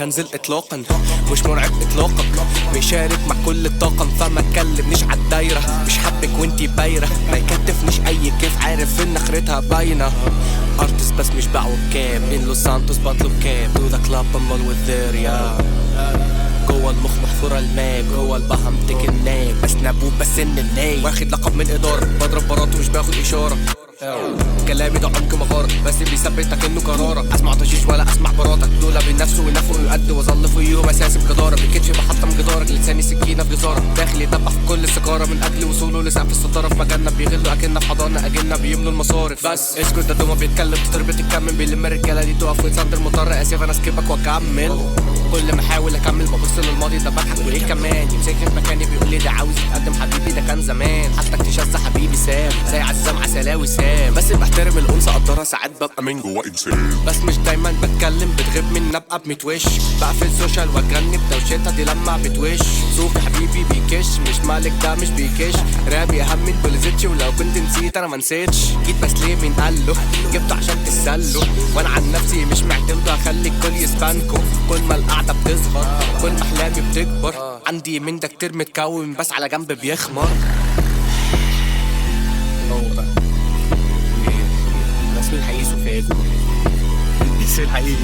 هنزل اطلاقا، مش مرعب اطلاقا، مشارك مع كل الطاقم، فما تكلمنيش عالدايرة، مش حبك وانتي بايرة، ما يكتفنيش اي كيف، عارف ان اخرتها باينة. ارتست بس مش بعوج كاب، ان لوس سانتوس بطلب كاب، تو ذا كلاب I'm always there يا جوه المخ محفورة الماب، جوه البحر امتك الناب، بس نابوب بس ان الناي، واخد لقب من ادارة، بضرب برات ومش باخد اشارة. كلامي ده عمق مغارة، بس بيثبتك انه قرارة، اسمع طشيش ولا اسمع براتك، دول بينافسوا وينافقوا يؤدي واظل فيهم اساسي بجدارة، بكتفي بحطم جدارك، لساني سكينة في جزارة، داخل يدبح في كل سكارة، من اجل وصوله لسقف الستارة، في مجالنا بيغلوا اكننا في حضانة، اجلنا بيملوا المصارف، بس اسكت ده دوما بيتكلم تربة الكم، بيلم الرجالة دي تقف ويتصد المضطر، اسف انا اسكبك واكمل، كل ما احاول اكمل ببص للماضي ده بضحك وايه كمان، يمسكني في مكاني بيقول لي ده عاوز يتقدم، حبيبي ده كان زمان، حتى اكتشاف حبيبي سام زي عزام عسلاوي سام، بس بحترم الانثى قدرها، ساعات ببقى من جوا انسان، بس مش دايما بتكلم، بتغيب مني ابقى بمتوش، بقفل سوشيال واجنب دوشتها دي لما بتوش، صوفي حبيبي بيكش، مش مالك ده مش بيكش، رابي اهم من بوليزيتش، ولو كنت نسيت انا منسيتش، جيت بس ليه مين قاله، جبته عشان تسلوا، وانا عن نفسي مش معتمد اخلي الكل يسبانكو، كل ما القعده بتصغر كل ما احلامي بتكبر، عندي من ده كتير متكون بس على جنب بيخمر. هو ده الرسم الحقيقي سوفاجو. الحقيقي